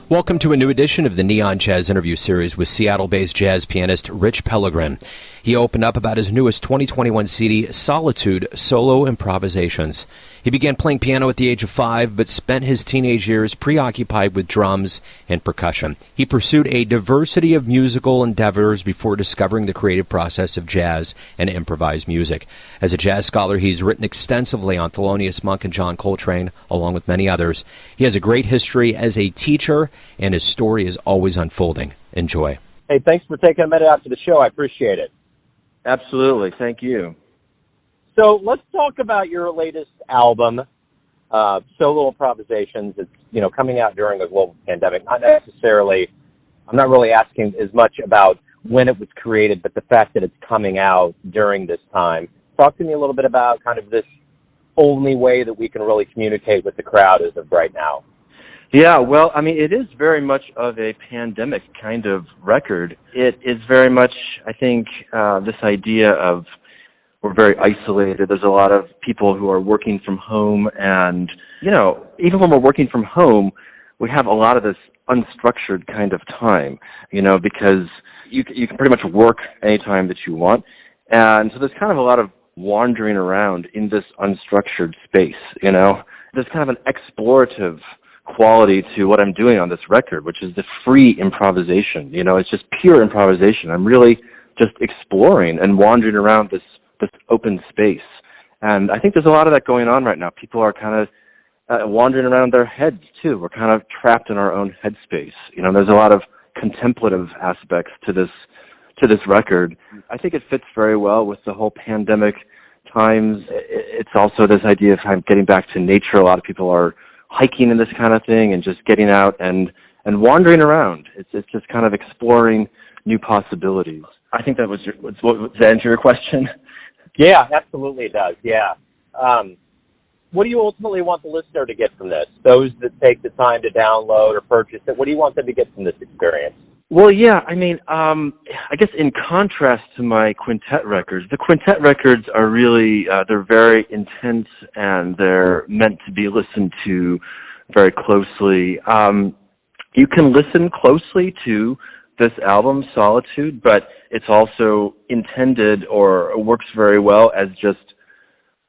Welcome to a new edition of the Neon Jazz interview series with Seattle-based jazz pianist Rich Pellegrin. He opened up about his newest 2021 CD, Solitude, Solo Improvisations. He began playing piano at the age of 5, but spent his teenage years preoccupied with drums and percussion. He pursued a diversity of musical endeavors before discovering the creative process of jazz and improvised music. As a jazz scholar, he's written extensively on Thelonious Monk and John Coltrane, along with many others. He has a great history as a teacher, and his story is always unfolding. Enjoy. Hey, thanks for taking a minute out to the show. I appreciate it. Absolutely. Thank you. So let's talk about your latest album, Solo Improvisations. It's, coming out during a global pandemic. I'm not really asking as much about when it was created, but the fact that it's coming out during this time. Talk to me a little bit about kind of this only way that we can really communicate with the crowd as of right now. Yeah, well, it is very much of a pandemic kind of record. It is very much, I think, this idea of we're very isolated. There's a lot of people who are working from home, and, even when we're working from home, we have a lot of this unstructured kind of time, because you can pretty much work anytime that you want. And so there's kind of a lot of wandering around in this unstructured space, There's kind of an explorative quality to what I'm doing on this record, which is the free improvisation. It's just pure improvisation. I'm really just exploring and wandering around this open space. And I think there's a lot of that going on right now. People are kind of wandering around their heads, too. We're kind of trapped in our own headspace. There's a lot of contemplative aspects to this record. I think it fits very well with the whole pandemic times. It's also this idea of kind of getting back to nature. A lot of people are hiking and this kind of thing, and just getting out and wandering around. It's just kind of exploring new possibilities. I think that was does that answer your question? Yeah, absolutely it does, yeah. What do you ultimately want the listener to get from this? Those that take the time to download or purchase it, what do you want them to get from this experience? Well, yeah, I guess in contrast to my quintet records, the quintet records are really, they're very intense, and they're meant to be listened to very closely. You can listen closely to this album, Solitude, but it's also intended or works very well as just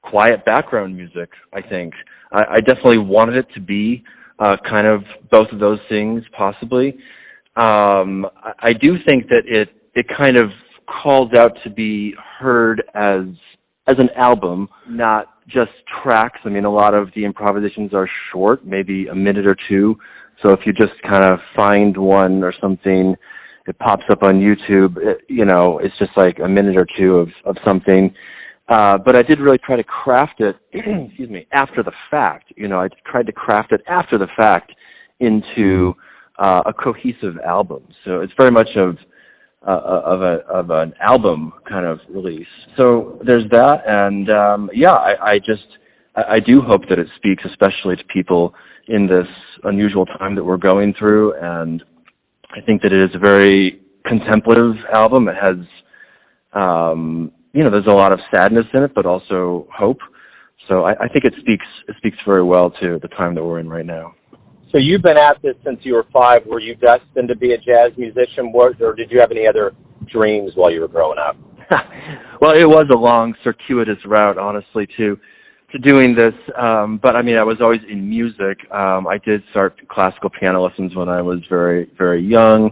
quiet background music, I think. I definitely wanted it to be kind of both of those things, possibly. I do think that it kind of calls out to be heard as an album, not just tracks. A lot of the improvisations are short, maybe a minute or two. So if you just kind of find one or something, it pops up on YouTube, it's just like a minute or two of something. But I did really try to craft it, excuse me, after the fact. I tried to craft it after the fact into a cohesive album. So it's very much of an album kind of release. So there's that, and I do hope that it speaks especially to people in this unusual time that we're going through, and I think that it is a very contemplative album. It has, there's a lot of sadness in it, but also hope. So I think it speaks very well to the time that we're in right now. So you've been at this since you were 5. Were you destined to be a jazz musician, or did you have any other dreams while you were growing up? Well, it was a long, circuitous route, honestly, to doing this. But I was always in music. I did start classical piano lessons when I was very, very young,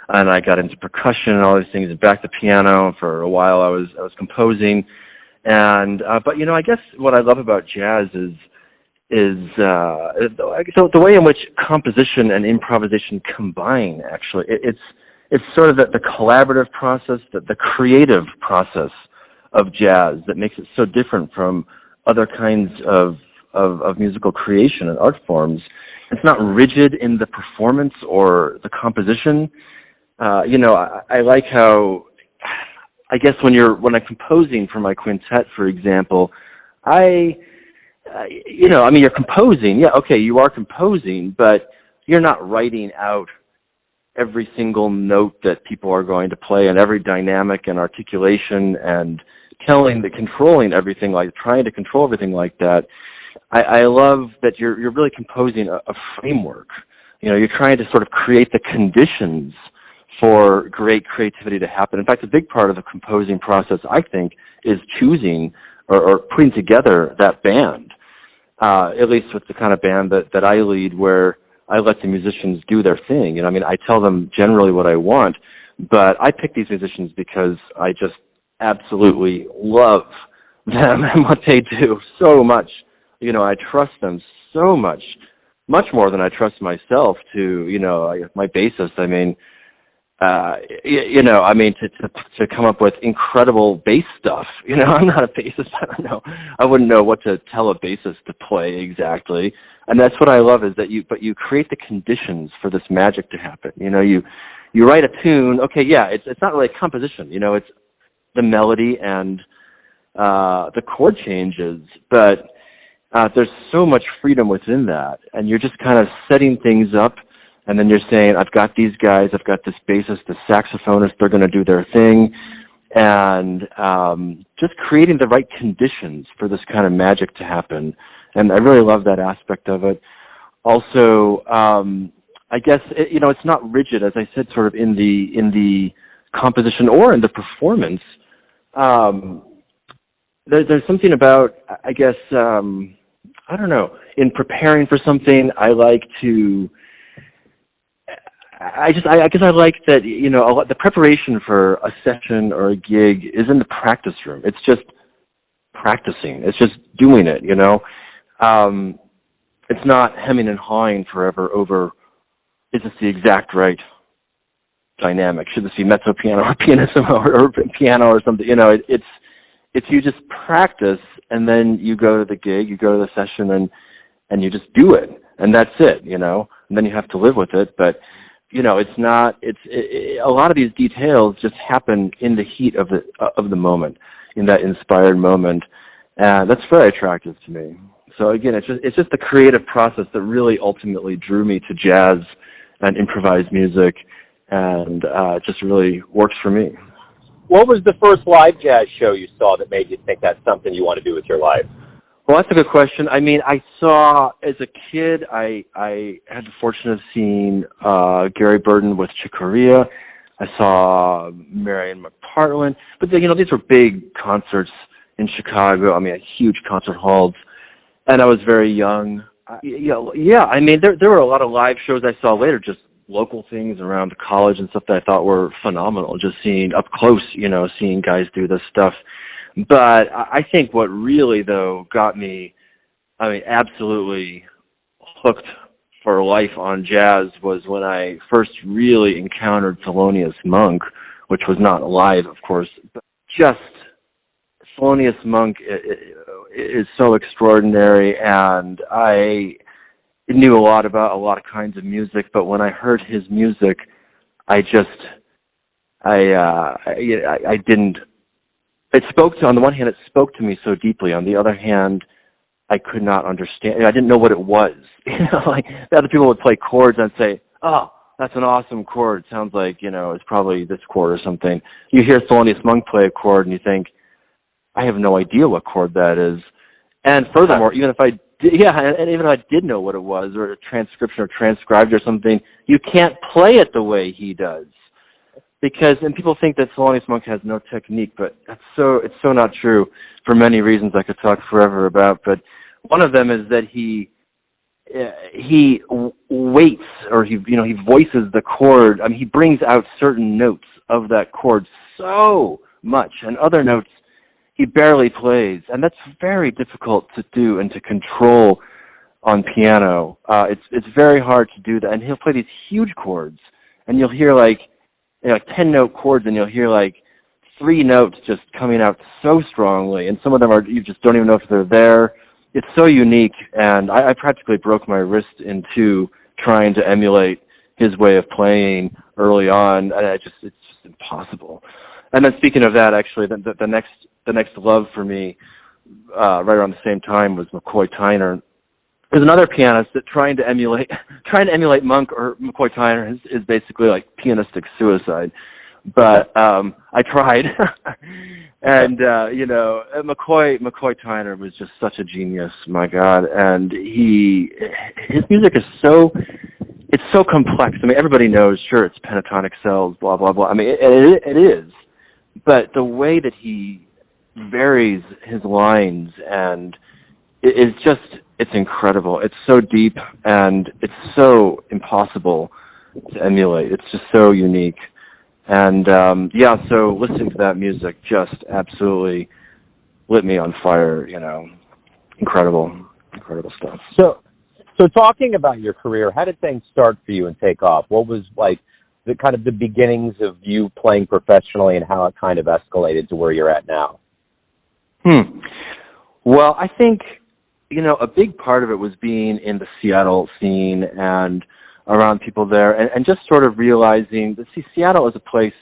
and I got into percussion and all these things, and back to piano. For a while, I was composing, and but I guess what I love about jazz is the way in which composition and improvisation combine. Actually, it's sort of the collaborative process, the creative process of jazz that makes it so different from other kinds of musical creation and art forms. It's not rigid in the performance or the composition. I like how, I guess when I'm composing for my quintet, for example, you're composing. Yeah, okay, you are composing, but you're not writing out every single note that people are going to play and every dynamic and articulation and trying to control everything like that. I love that you're really composing a framework, You're trying to sort of create the conditions for great creativity to happen. In fact, a big part of the composing process, I think, is choosing or putting together that band, at least with the kind of band that I lead, where I let the musicians do their thing. I tell them generally what I want, but I pick these musicians because I just absolutely love them and what they do so much. I trust them so much more than I trust myself to, my bassist. To come up with incredible bass stuff. I'm not a bassist. I don't know. I wouldn't know what to tell a bassist to play exactly. And that's what I love, is that you create the conditions for this magic to happen. You write a tune. Okay, yeah, it's not really a composition. It's the melody and the chord changes, but there's so much freedom within that, and you're just kind of setting things up. And then you're saying, I've got these guys, I've got this bassist, this saxophonist, they're going to do their thing. And just creating the right conditions for this kind of magic to happen. And I really love that aspect of it. Also, I guess, it's not rigid, as I said, sort of in the composition or in the performance. There's something about, I guess, I don't know, in preparing for something, I like to... I guess I like that, the preparation for a session or a gig is in the practice room. It's just practicing. It's just doing it, It's not hemming and hawing forever over, is this the exact right dynamic? Should this be mezzo piano or pianissimo or piano or something? It's you just practice, and then you go to the gig, you go to the session, and you just do it. And that's it, And then you have to live with it, but... a lot of these details just happen in the heat of the moment, in that inspired moment, and that's very attractive to me. So again, it's just the creative process that really ultimately drew me to jazz and improvised music, and it just really works for me. What was the first live jazz show you saw that made you think that's something you want to do with your life? Well, that's a good question. I saw, as a kid, I had the fortune of seeing Gary Burton with Chick Corea. I saw Marion McPartland. But, these were big concerts in Chicago. Huge concert halls. And I was very young. There were a lot of live shows I saw later, just local things around the college and stuff that I thought were phenomenal, just seeing up close, seeing guys do this stuff. But I think what really, though, got me, absolutely hooked for life on jazz was when I first really encountered Thelonious Monk, which was not live, of course, but just Thelonious Monk is so extraordinary, and I knew a lot about a lot of kinds of music, but when I heard his music, I didn't. On the one hand, it spoke to me so deeply. On the other hand, I could not understand. I didn't know what it was. Like other people would play chords and say, "Oh, that's an awesome chord. Sounds like it's probably this chord or something." You hear Thelonious Monk play a chord, and you think, "I have no idea what chord that is." And furthermore, even if I did know what it was, or a transcription or transcribed or something, you can't play it the way he does. And people think that Thelonious Monk has no technique, but it's so not true for many reasons I could talk forever about. But one of them is that he waits, or he voices the chord. He brings out certain notes of that chord so much, and other notes he barely plays, and that's very difficult to do and to control on piano. It's very hard to do that, and he'll play these huge chords, and you'll hear like 10-note chords, and you'll hear like 3 notes just coming out so strongly, and some of them you just don't even know if they're there. It's so unique, and I practically broke my wrist in two trying to emulate his way of playing early on. It's just impossible. And then speaking of that, actually, the next love for me, right around the same time, was McCoy Tyner. There's another pianist that trying to emulate Monk or McCoy Tyner is basically like pianistic suicide. But I tried, and McCoy Tyner was just such a genius, my God. And his music is so it's so complex. I mean, everybody knows, sure, it's pentatonic cells, blah, blah, blah. I mean, it is. But the way that he varies his lines, and it's incredible. It's so deep, and it's so impossible to emulate. It's just so unique. And, so listening to that music just absolutely lit me on fire, Incredible stuff. So talking about your career, how did things start for you and take off? What was like the kind of the beginnings of you playing professionally and how it kind of escalated to where you're at now? Well, I think, a big part of it was being in the Seattle scene and around people there and just sort of realizing that, Seattle is a place,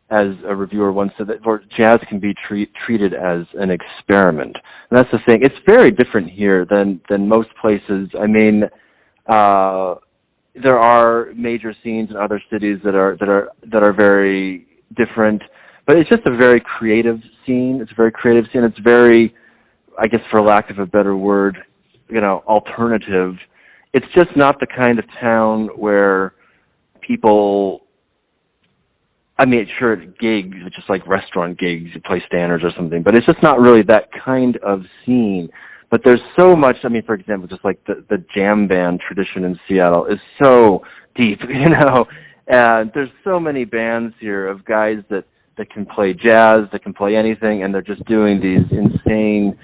as a reviewer once said, that where jazz can be treated as an experiment. And that's the thing. It's very different here than most places. I mean, there are major scenes in other cities that are very different, but it's just a very creative scene. It's a very creative scene. It's very, I guess, for lack of a better word, alternative. It's just not the kind of town where people, I mean, sure, gigs, just like restaurant gigs, you play standards or something, but it's just not really that kind of scene. But there's so much, I mean, for example, just like the jam band tradition in Seattle is so deep, and there's so many bands here of guys that can play jazz, that can play anything, and they're just doing these insane,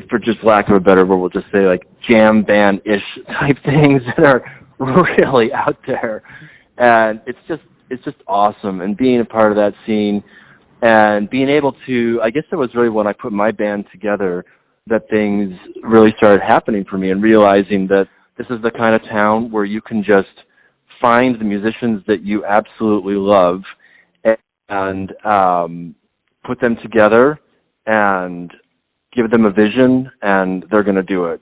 for just lack of a better word, we'll just say like jam band-ish type things that are really out there. And it's just awesome. And being a part of that scene and being able to, I guess it was really when I put my band together that things really started happening for me, and realizing that this is the kind of town where you can just find the musicians that you absolutely love and put them together and give them a vision, and they're going to do it,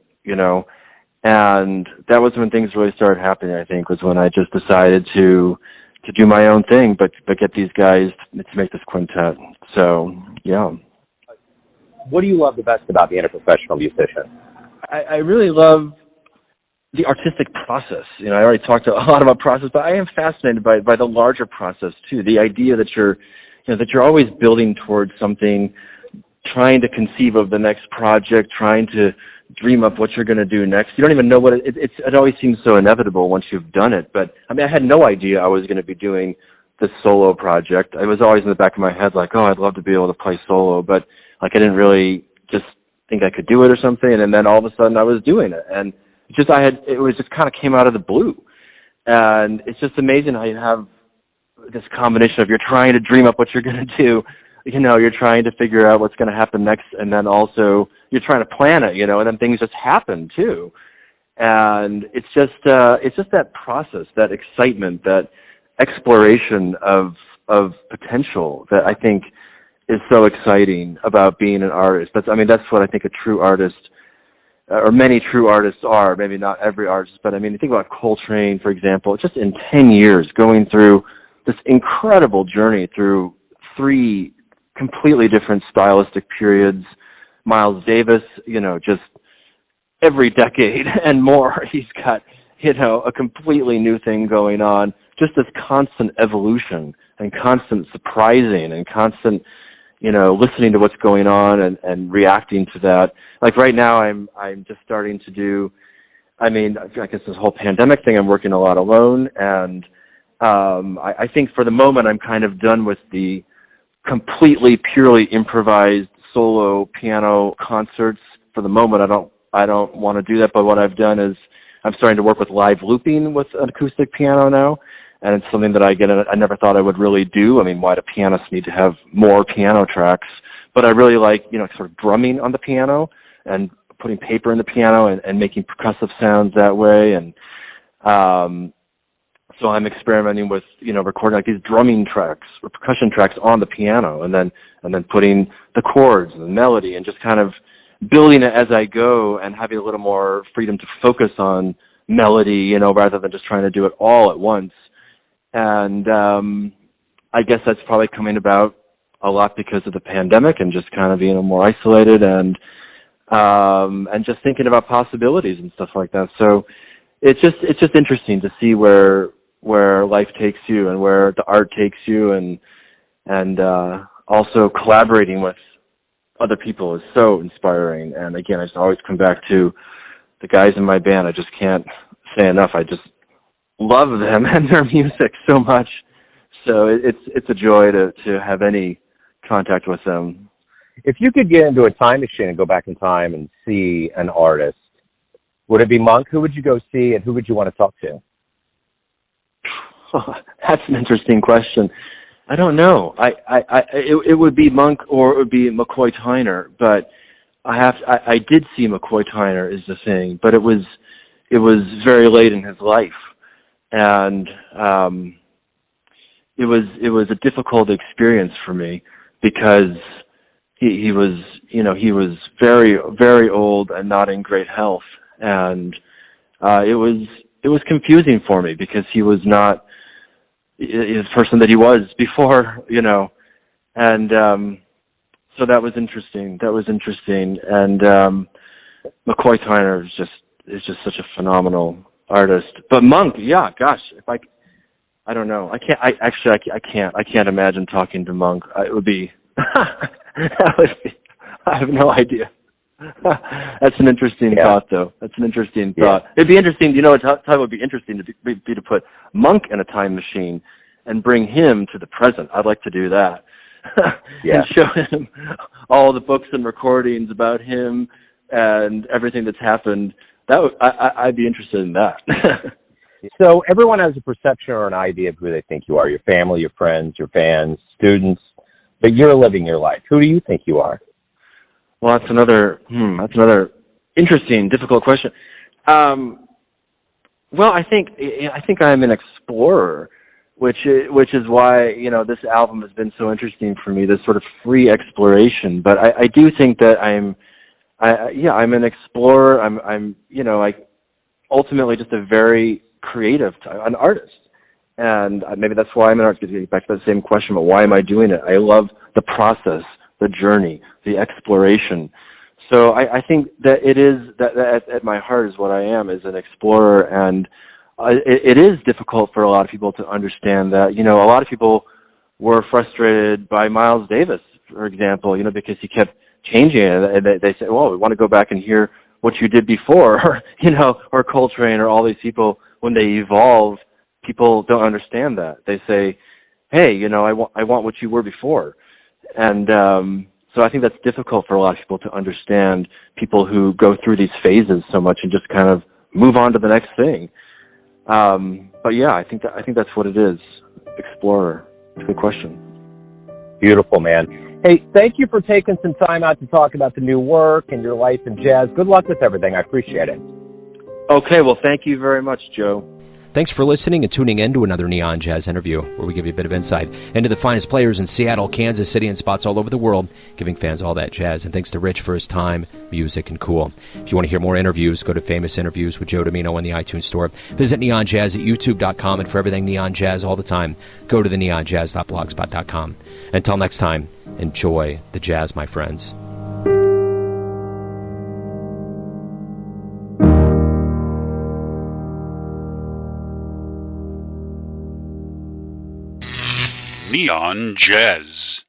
And that was when things really started happening, I think, was when I just decided to do my own thing, but get these guys to make this quintet. So, yeah. What do you love the best about being a professional musician? I really love the artistic process. I already talked a lot about process, but I am fascinated by the larger process too. The idea that you're always building towards something, trying to conceive of the next project, trying to dream up what you're going to do next. You don't even know what it always seems so inevitable once you've done it. But I mean, I had no idea I was going to be doing this solo project. I was always in the back of my head like, oh, I'd love to be able to play solo, but like I didn't really just think I could do it or something. And then all of a sudden I was doing it, and it was just kind of came out of the blue. And it's just amazing how you have this combination of you're trying to dream up what you're going to do, you're trying to figure out what's going to happen next, and then also you're trying to plan it, and then things just happen too. And it's just that process, that excitement, that exploration of potential that I think is so exciting about being an artist. That's what I think a true artist, or many true artists are, maybe not every artist, but I mean, think about Coltrane, for example, just in 10 years going through this incredible journey through 3 completely different stylistic periods. Miles Davis, just every decade and more, he's got, a completely new thing going on. Just this constant evolution and constant surprising and constant, listening to what's going on and reacting to that. Like right now, I'm just starting to do, I guess this whole pandemic thing, I'm working a lot alone, and I think for the moment I'm kind of done with the completely purely improvised solo piano concerts. For the moment, I don't want to do that, but what I've done is I'm starting to work with live looping with an acoustic piano now, and it's something that I never thought I would really do. I mean, why do pianists need to have more piano tracks? But I really like, sort of drumming on the piano and putting paper in the piano and making percussive sounds that way. And so I'm experimenting with, recording like these drumming tracks or percussion tracks on the piano, and then putting the chords and the melody and just kind of building it as I go and having a little more freedom to focus on melody, rather than just trying to do it all at once. And I guess that's probably coming about a lot because of the pandemic and just kind of being more isolated and just thinking about possibilities and stuff like that. So, it's just interesting to see where life takes you and where the art takes you, and also collaborating with other people is so inspiring. And again, I just always come back to the guys in my band. I just can't say enough. I just love them and their music so much. So it's a joy to have any contact with them. If you could get into a time machine and go back in time and see an artist, would it be Monk? Who would you go see, and who would you want to talk to? That's an interesting question. I don't know. It would be Monk, or it would be McCoy Tyner. But I did see McCoy Tyner is the thing, but it was very late in his life, and it was a difficult experience for me because he was very, very old and not in great health, and it was confusing for me because he was not the person that he was before, and so that was interesting. And McCoy Tyner is just such a phenomenal artist. But Monk, yeah, gosh, I don't know. I can't imagine talking to Monk. It would be, I have no idea. That's an interesting thought, though. That's an interesting thought. It'd be interesting, what time would be interesting to be to put Monk in a time machine and bring him to the present. I'd like to do that. And show him all the books and recordings about him and everything that's happened. I'd be interested in that. So everyone has a perception or an idea of who they think you are, your family, your friends, your fans, students, but you're living your life. Who do you think you are? Well, that's another interesting, difficult question. Well, I think I'm an explorer, which is why, this album has been so interesting for me, this sort of free exploration. But I do think that I'm an explorer. I'm ultimately just a very creative an artist. And maybe that's why I'm an artist, to get back to that same question, but why am I doing it? I love the process, the journey, the exploration. So I think that it is, that at my heart is what I am, is an explorer. And it is difficult for a lot of people to understand that. A lot of people were frustrated by Miles Davis, for example, because he kept changing it. And they say, well, we want to go back and hear what you did before, or Coltrane, or all these people. When they evolve, people don't understand that. They say, hey, I want what you were before. And so I think that's difficult for a lot of people to understand, people who go through these phases so much and just kind of move on to the next thing. But yeah, I think that's what it is. Explorer. It's a good question. Beautiful, man. Hey, thank you for taking some time out to talk about the new work and your life in jazz. Good luck with everything. I appreciate it. Okay, well, thank you very much, Joe. Thanks for listening and tuning in to another Neon Jazz interview, where we give you a bit of insight into the finest players in Seattle, Kansas City, and spots all over the world, giving fans all that jazz. And thanks to Rich for his time, music, and cool. If you want to hear more interviews, go to Famous Interviews with Joe Domino in the iTunes Store. Visit Neon Jazz at youtube.com, and for everything Neon Jazz all the time, go to the neonjazz.blogspot.com. Until next time, enjoy the jazz, my friends. Neon Jazz.